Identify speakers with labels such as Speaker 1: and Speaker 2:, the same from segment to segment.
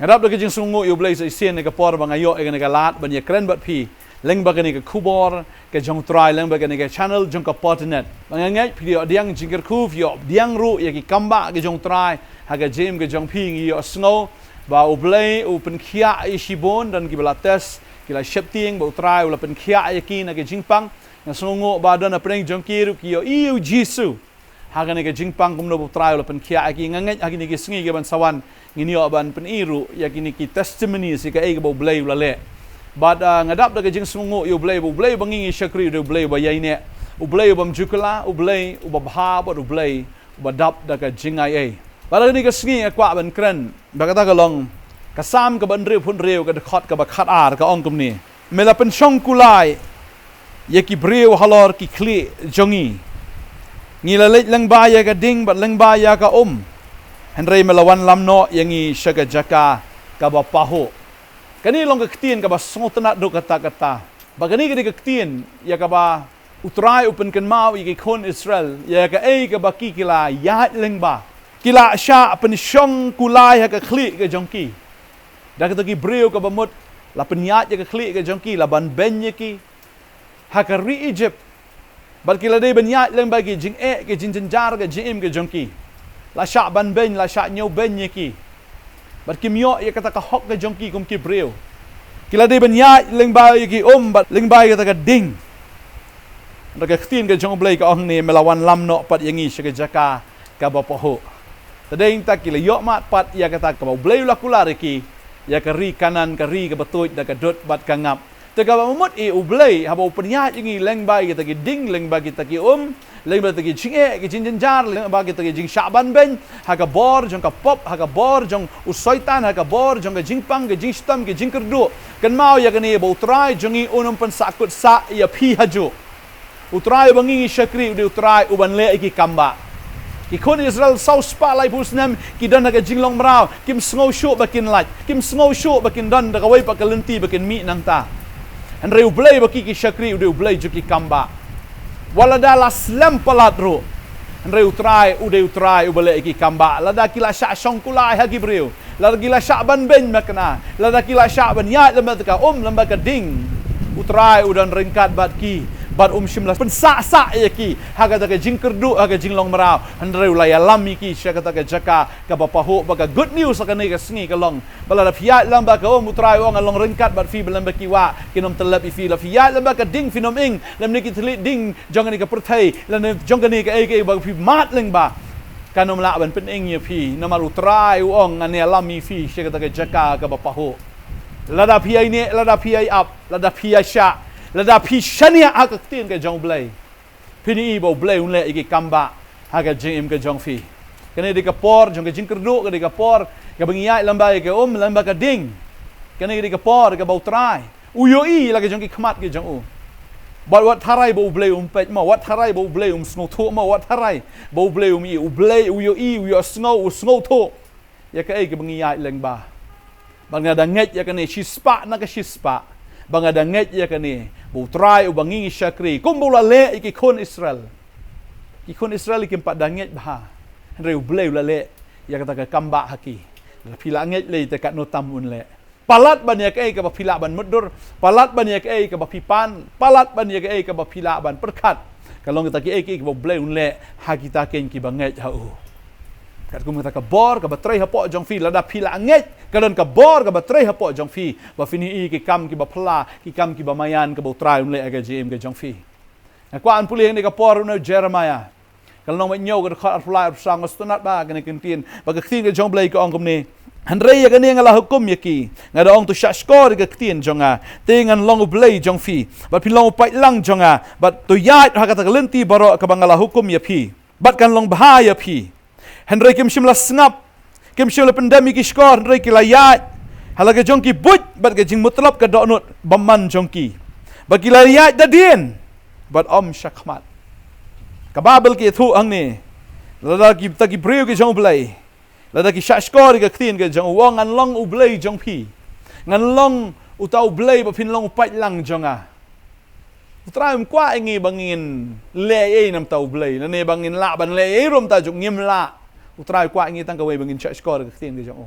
Speaker 1: ngadap da ke jing sungu yu Blei sa isien ne ka por bang ayo e ka lat ban ye kren bat phi leng ba ke Khubor ke jong try leng ba ke channel jong ka Potternet bang ngai phi yo diang jingker khu yo diang ru ye ki kamba ke jong try ha ke jem ke jong phi ngi yo snow ba u Blei u pen khia i shibon dan ki balates ki la shepting ba u try u la pen khia ye ki na ke jingpang na sungu ba dan apreng jong ki ru ki yo iu jisu hagan ke jingpang kum no try la pen khia ki ngangai hagini ki sngi ke ban sawan ngini ban pen iru ya kini ki testimony si ka e bo Blei la le but ngadap da ke jing sungu yu Blei bangi shakri do Blei ba yaine u Blei bam jukala u Blei u babha ba u Blei ba dap da ka jingai e ba ni ka sngi kwa ban kren ba ka ta ka long ka sam ka ban riu phun riu ka khot ka ba khat ar ka ong kum ni mela pen shong kulai ye ki breu halor ki kli jongi ngila lek lang ba ya ka ding bat lang ba ya ka Henry melawan lamno yangi syaga jaka kaba paho. Kani long ketien kaba songtana do kata-kata. Bagani kini ketien ya kaba utrai upen ken mau iki kon Israel ya ka kaba kila ya lengba. Kila sya pen syong kulai ha ka khli ka jongki. Da kata ki breu kaba mut la penyat ya ka khli ka jongki la ban ben ya ki. Ha ka ri Egypt. Bal kila dei benyat lengba ki jing ke jing jenjar ka jim ka jongki. La syak ban ben la syak nyau ben ye ki bat kim yo ye kata ka hok ke jongki kum ki breu kila de ben ya leng ba ye ki bat leng ba kata ka ding da ka khtin ke jong Blei ka ong ni melawan lam no pat yangi sya jaka ka ba poho tadeng ta kila yo mat pat ya kata ka Blei la kula ki ya ka ri kanan ka ri ka batut da ka dot bat ka ngap te ka mamut e u Blei ha ba penya yangi leng ba kata ki ding leng ba kita ki leng ba ki jingeh ki jinjar leng ba ki jing syaban ben ha ka bor jong ka pop ha ka bor jong usoitan ha ka bor jong ka jingpang ki jing stam ki jing kerdu kan mau ya kani bo try jongi unum pen sakut sa ya phi haju utrai bangi shakri u utrai u ban le ki kamba ki kon Israel sau spa lai pusnam ki dan ka jinglong mrau kim snow show bakin laj kim snow show bakin dan da kawai pa kalenti bakin mi nang ta an reu Blei baki ki shakri u Blei ju ki kamba wala da la slam palat ro reu try u bale ki kamba la da kila sya shong kulai ha gibreu la da kila sya ban ben makna la da kila sya ban ya lemba ka lemba ka ding u try u dan ringkat bat ki bat shimla pen sa ya ki ha ka ka jing kerdu ha ka jing long marau reu la ya lam ki sya ka jaka ka bapaho ba good news ka ni ka sngi ka long bala da fiat lamba ka u try ong along ringkat bat fi lamba ki wa kinom telap fi la fiat lamba ka ding finom ing lam ni ki telit ding jong ni ka perthai lan jong ni ka ba fi mat leng ba kanom la ban pen ing ye fi namal utrai ong ane lam mi fi sya ka jaka ka bapaho lada pi ai ne lada pi ai up lada pi ai sya lada pi shania ak tin ke jong Blei pini bo Blei un le iki kamba ha ka jing im ke jong fi kene de ka por jong ke jing kerdu ke de ka por ka bengiai lamba ke lamba ka ding kene de ka por ka bo trai u yo i la ke jong ki khmat ke jong u but what tharai bo Blei pet ma what tharai bo Blei snow tho ma what tharai bo Blei i u Blei u yo snow tho ya ka ke bengiai leng ba bang ada nget ya kene shispa na ka shispa bang ada nget ya kene bu try u bangi shakri kumbula le ki kon Israel ki empat danget bah reu Blei la le ya kata ka kamba haki la pila nget le te kat no tamun le palat ban ya ke ka pila ban mudur palat ban ya ke ka pipan palat ban ya ke ka pila ban perkat kalong kita ki ka Blei un le ha kita ken ki banget ha u kat kum ka bor ka batrai ha po jong fi la da pila nget kadon ka bor ka batrai ha po jong fi ba fini ki kam ki ba phla ki kam ki ba mayan ka bo trai un le ka jm ka jong fi na kwa an puli ni ka por no Jeremiah kalong ma nyo ka khat fly sang stunat ba ka ni kentin ba ka tin ka jong Blei ka ong kum ni Handrei ya kani ngala hukum yaki ngada ong tu shashkor ka ktien jonga tengan long Blei jong fi bat pin long pai lang jonga bat tu yat ha kata lenti baro ka bangala hukum ya pi bat kan long bahaya pi Handrei kim shimla snap kim shimla pandemi ki skor Handrei ki layat halaga jong ki but bat ka jing mutlab ka donut baman jong ki bat ki layat dadien bat shakmat ka babel ki thu ang ni lada ki ta ki breu ki jong Blei lada ki shashkor ka ktien ka jong wong an long u Blei jong pi ngan long u tau Blei ba pin long pai lang jonga utram kwa ngi bangin le e nam tau Blei na ne bangin la ban le e rom ta jong ngim la utrai kwa ngi tang ka we bangin shashkor ka ktien ka jong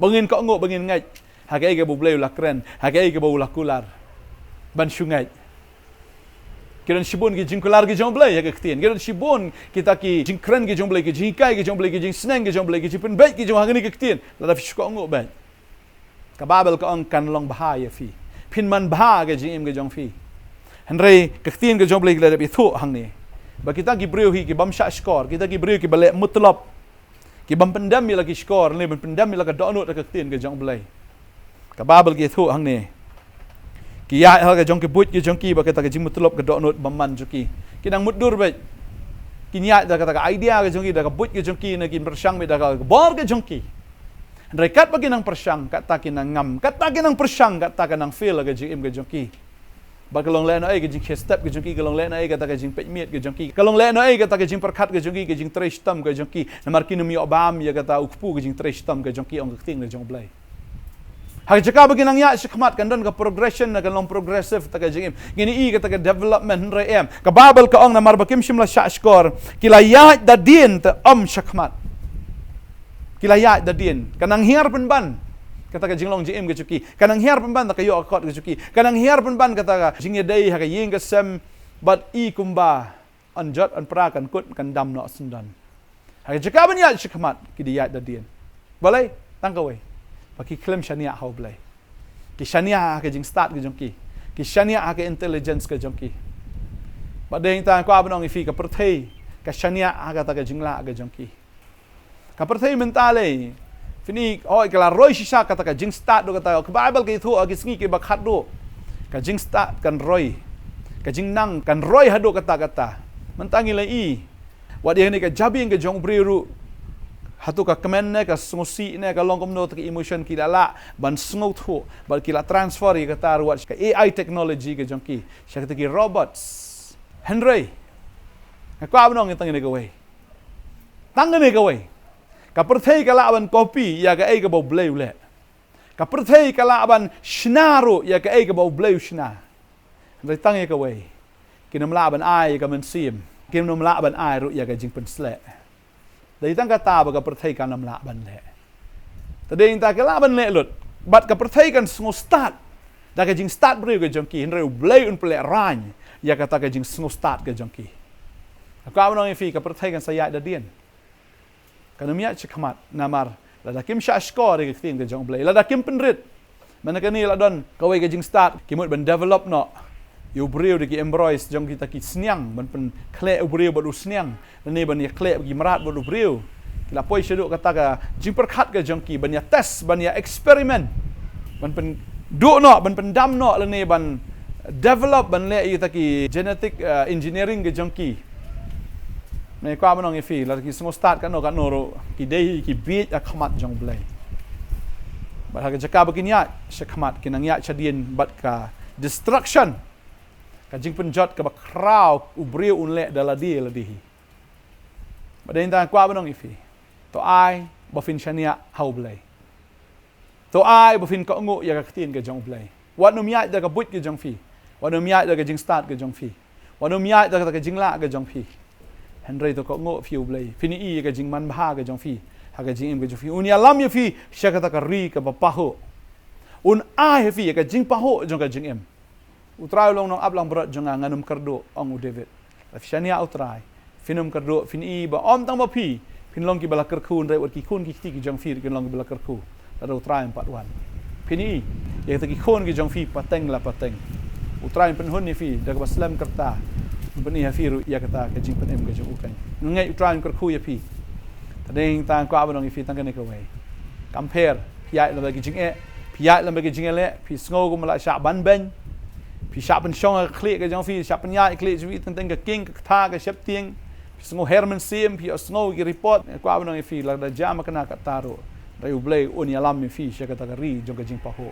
Speaker 1: Bangin ko ngo bangin ngai. Hagai ke bu Blei ulah keren, hagai ke bu ulah kular. Ban sungai. Kiran shibun ki jing kular ki jong Blei ya ke ketien. Kiran shibun kita ki jing keren ki jong Blei ki jing kai ki jong Blei ki jing seneng ki jong Blei ki jing pen baik ki jong hangani ke ketien. Lada fish ko ngo baik. Ka babel ko ang kan long bahaya fi. Pin man bah ke jing im ke jong fi. Henry ke ketien ke jong Blei ki lada bi thu hang ni. Ba kita ki breu hi ki bam sha skor, kita ki breu ki balek mutlab. Ki bam pendam mi lagi skor, ni bam pendam mi lagi donut ke ketien ke jong Blei. Ka babel ki thu hang ni. Ki ya hal ke jong ki but ki jong ki ba kata ke jing mutlab ke donut bamman joki. Ki nang mudur baik. Ki niat da kata ke idea ke jong ki da ke but ki jong ki na ki persang mi da ke bor ke jong ki. Rekat bagi nang persang kata ki nang ngam, kata ki nang persang kata ke nang feel ke jing im ke jong ki. Ba kalong le no ai ke jing step ke jong ki kalong le no ai kata ke jing pekmiet ke jong ki. Kalong le no ai kata ke jing perkat ke jong ki ke jing tresh tam ke jong ki. Namar ki no mi obam ya kata ukpu ke jing tresh tam ke jong ki ong ke ting ke jong Blei. Hak jaka bagi nang ya shikmat kan dan ke progression na kan long progressive ta ka jing gini i ka ta ka development re em ka babel ka ong na mar bakim shimla sha skor kila ya da din ta shikmat kila ya da din kanang hiar pen ban kata ka jing long jing ke chuki kanang hiar pen ban ta ka yo akot ke chuki kanang hiar pen ban kata ka jing dei ha ka ying ka sem but i kumba anjat an pra kan kut kan dam no sundan hak jaka ban ya shikmat kidi ya da din boleh tang ka we Bagi klaim syania hau Blei. Ki syania ke jing start ke jongki. Ki syania ke intelligence ke jongki. Badeng ta ko abnong ifi ka perthei ka syania ka ta ke jingla ke jongki. Ka perthei mentale. Fini oi kala roi sisa kata ka jing start do kata ka Bible ke thu agi sngi ke bakhat do. Ka jing start kan roi. Ka jing nang kan roi hado kata-kata. Mentangi lai. Wat dia ni ka jabing ke jong briru. Hatu ka kemen ne ka sungusi ne ka long komno ta emotion ki dala ban sungu thu bal ki la transfer ka tar wat ka AI technology ke jongki syakta ki robots Henry ka kwa abnong tang ne ka we tang ne ka we ka perthei ka la ban copy ya ka ai ka bo Blei le ka perthei ka la ban shnaro ya ka ai ka bo Blei shna Henry tang ka we ki nam la ban ai ka men sim ki nam la ban ai ru ya ka jing pen sle Dari tang kata baga perthai kan nam la ban le. Tadi ta ke la ban le lut. Bat ka perthai kan sngo start. Da ka jing start breu ke jongki henre Blei un ple rany. Ya kata ka jing sngo start ke jongki. Aku abnong fi ka perthai kan saya da dien. Kan miat chikmat namar la da kim sha skor ke tin ke jong Blei. La da kim penrit. Mana kan ni la don ka we ke jing start kimut ban develop no. Yu breu de ki embroice jong kita ki sniang ban pen kle breu badu sniang ni ban ya kle bagi merat badu breu kila poi sheduk kata ka jing perkhat ke jong ki ban ya test ban ya experiment ban pen du no ban pen dam no ni ban develop ban le kita ki genetic engineering ke jong ki ni kwa manong ifi la ki semua start kan no ro ki dei ki beat ya khamat jong Blei ba ha jaka begini ya shakmat kinang ya chadien bat ka destruction Kajing penjot ke bakrau ubriu unle dala dia ladihi. Badain ta kwa banong ifi. To ai bafin syania hau Blei. To ai bafin ko ngu ya ka tin ke jong Blei. Wat num ya da ka but ke jong fi. Wat num ya da ka jing start ke jong fi. Wat num ya da ka jing la ke jong fi. Henry to ko ngu fi Blei. Fini i ka jing man bha ke jong fi. Ha ka jing im ke jong fi. Un ya lam ya fi syakata ka ri ka bapaho. Un ai fi ka jing paho jong ka jing im. Utrai long nong ablang berat jangan nganum kerdo ong David. Syania utrai. Finum kerdo fin i ba om tang ba pi. Fin long ki bala kerkun rai wat ki kun ki ti ki jong fi ki long ki bala kerku. Ada utrai 4 wan. Fin i ya ta ki kun ki jong fi pateng la pateng. Utrai pen hun ni fi da ka Salm kerta. Pen ni ha fi ru ya kata ka jing pen em ka jong ukai. Ngai utrai kerku ya pi. Tadeng tang ko abang fi tang ka ne ka wei. Compare piai la ba ki jing e. Piai la ba ki jing le. Pi sngo ko mala sha ban ben. Pi sha pen shong klik ke jong fi sha pen ya klik jwi teng ke king ke tha ke shep tieng pi sngo herman sim pi sngo ki report ko abang fi la da jam kana ka taro rai Blei un ya lam fi sha ka ta ri jong ke jing pa ho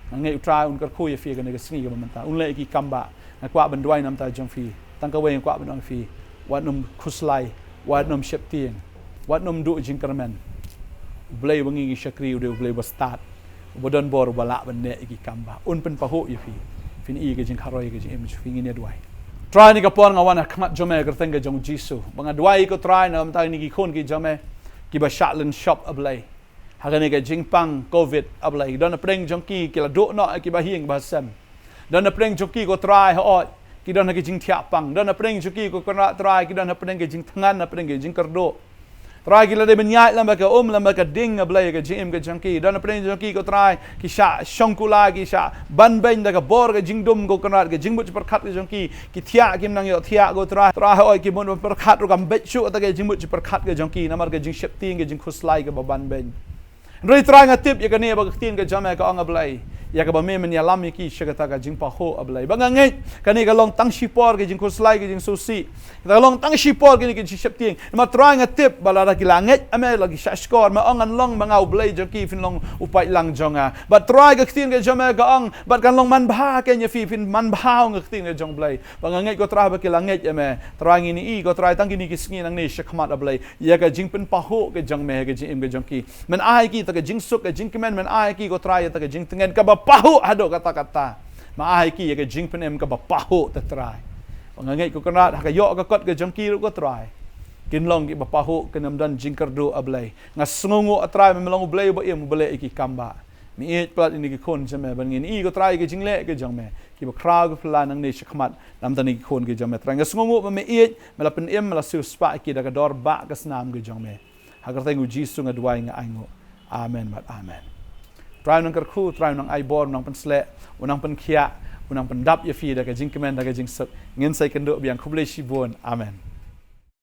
Speaker 1: ngai try un ka khu ya fi ke ne ke sngi ke manta un le ki kamba na kwa ban dwai nam ta jong fi tang ka we kwa ban fi wat num khuslai wat num shep tieng wat num du jing kermen Blei wangi ki shakri u Blei ba start bodon bor bala ban ne ki kamba un pen pa ho ya fi fin i ke jing kharoi ke jing em fi ngine duai try ni ka pon ngawan khmat jome ka tenga jong jisu banga duai ko try na mta ni ki khon ki jome ki ba shatlen shop a Blei Hagani ke jingpang COVID ablai. Don apreng jongki kila do no ki bahing basam. Don apreng jongki ko try ho ki don ke jing tiap pang. Don apreng jongki ko kena try ki don apreng ke jing tangan apreng ke jing kerdo. Try kila de menyai lamba ke lamba ke ding ablai ke jim ke jongki. Don apreng jongki ko try ki sha shongkula ki sha ban ben da ke bor ke jing dum ko kena ke jing but perkat ke jongki ki thia kim nang yo thia ko try ho ki bon perkat ro kam bet chu ta ke jing but perkat ke jongki namar ke jing shep ting ke jing khuslai ke ban ben. Roi try ngatip ya kani ba tin ke jame ka ang ablai ya ka ba me men ya lam ki shagata ka jing pa ho ablai ba ngai kani ka long tang shipor ke jing kuslai ke jing susi ka long tang shipor ke jing shep ting ma try ngatip bala ra ki langet ame lagi shashkor ma ang long mangau blai jo ki fin long upai lang jonga ba try ka tin ke jame ka ang ba kan long man bha ke nya fi fin man bha ng tin ke jong blai ba ngai ko try ba ki langet ame try ngini i ko try tang kini ki sngi nang ne shakmat ablai ya ka jing pen pa ho ke jong me ke jing ke jong ki men ai ki ke jing suk ke jing kemen men ai ki ko try ta ke jing tengen ka ba pahu ado kata-kata ma ai ki ke jing penem ka ba pahu ta try ngangai ko kena ka yo ka kot ke jong ki ko try kin long ki ba pahu ke nam dan jing kerdo ablai ngas ngungu try me long blai ba em blai ki kamba mi et plat ini ki kon jame ban ngin i ko try ke jing le ke jong me ki ba kra ko plan nang ne shakmat nam tan ki kon ke jame try ngas ngungu ba me et mela pen em mela su spa ki da ka dor ba ka snam ke jong me hagar tengu jisu ngadwai nga aingo amen mat amen. Try nang kerku, try nang aibor, nang pensle, unang penkia, unang pendap ya fi da ka jing kemen da ka jing sep. Ngin sai kendo biang kublai shibon. Amen.